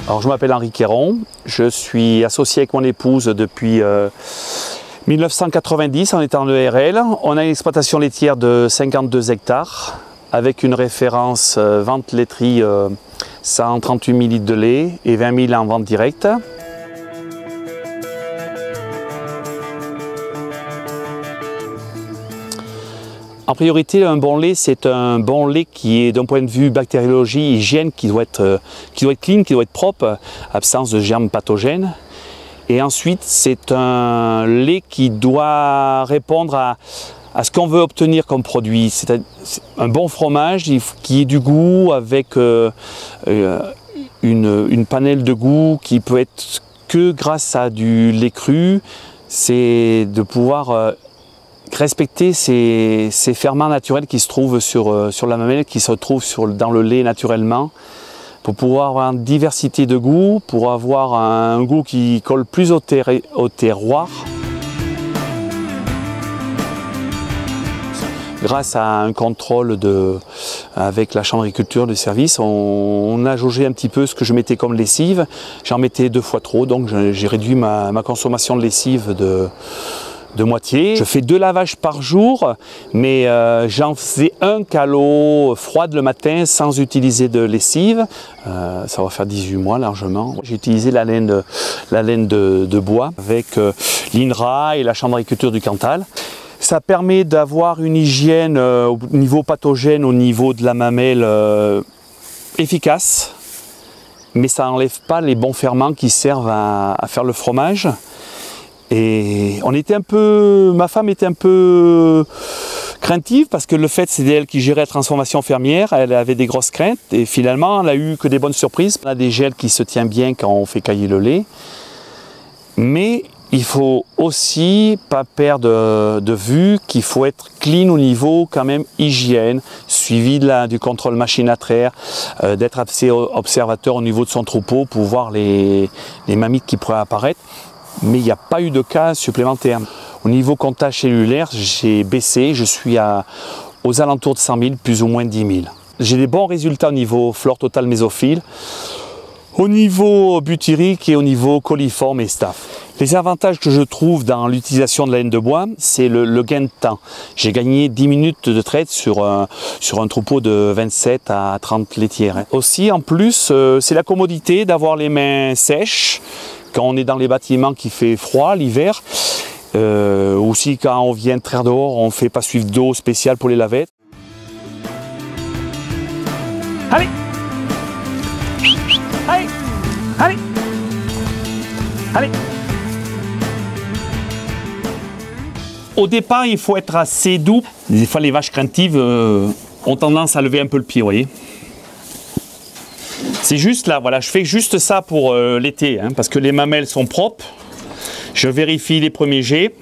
Alors, je m'appelle Henri Quéron, je suis associé avec mon épouse depuis 1990 en étant ERL. On a une exploitation laitière de 52 hectares avec une référence vente laiterie 138 000 litres de lait et 20 000 en vente directe. En priorité, un bon lait, c'est un bon lait qui est d'un point de vue bactériologie, hygiène, qui doit être clean, qui doit être propre, absence de germes pathogènes. Et ensuite, c'est un lait qui doit répondre à ce qu'on veut obtenir comme produit. C'est un bon fromage qui ait du goût avec une panelle de goût qui peut être que grâce à du lait cru. C'est de pouvoir respecter ces ferments naturels qui se trouvent sur la mamelle, qui se trouvent dans le lait naturellement, pour pouvoir avoir une diversité de goûts, pour avoir un goût qui colle plus au terroir. Grâce à un contrôle avec la chambre d'agriculture de service, on a jaugé un petit peu ce que je mettais comme lessive. J'en mettais 2 fois trop, donc j'ai réduit ma consommation de lessive de moitié. Je fais 2 lavages par jour, mais j'en faisais un qu'à l'eau froide le matin sans utiliser de lessive. Ça va faire 18 mois largement. J'ai utilisé la laine de bois avec l'INRA et la chambre d'agriculture du Cantal. Ça permet d'avoir une hygiène au niveau pathogène, au niveau de la mamelle efficace, mais ça n'enlève pas les bons ferments qui servent à faire le fromage. Et ma femme était un peu craintive parce que le fait c'est elle qui gérait la transformation fermière, elle avait des grosses craintes et finalement elle n'a eu que des bonnes surprises. On a des gels qui se tiennent bien quand on fait cailler le lait, mais il faut aussi pas perdre de vue qu'il faut être clean au niveau quand même hygiène, suivi du contrôle machine à traire, d'être assez observateur au niveau de son troupeau pour voir les mammites qui pourraient apparaître. Mais il n'y a pas eu de cas supplémentaires. Au niveau comptage cellulaire, j'ai baissé, je suis aux alentours de 100 000, plus ou moins 10 000. J'ai des bons résultats au niveau flore totale mésophile, au niveau butyrique et au niveau coliforme et staph. Les avantages que je trouve dans l'utilisation de la laine de bois, c'est le gain de temps. J'ai gagné 10 minutes de traite sur un troupeau de 27 à 30 laitières. Aussi, en plus, c'est la commodité d'avoir les mains sèches. Quand on est dans les bâtiments qui fait froid l'hiver, aussi quand on vient traire dehors, on ne fait pas suivre d'eau spéciale pour les lavettes. Allez! Allez! Allez! Allez! Au départ, il faut être assez doux. Des fois, les vaches craintives ont tendance à lever un peu le pied, vous voyez. C'est juste là, voilà, je fais juste ça pour l'été, hein, parce que les mamelles sont propres. Je vérifie les premiers jets.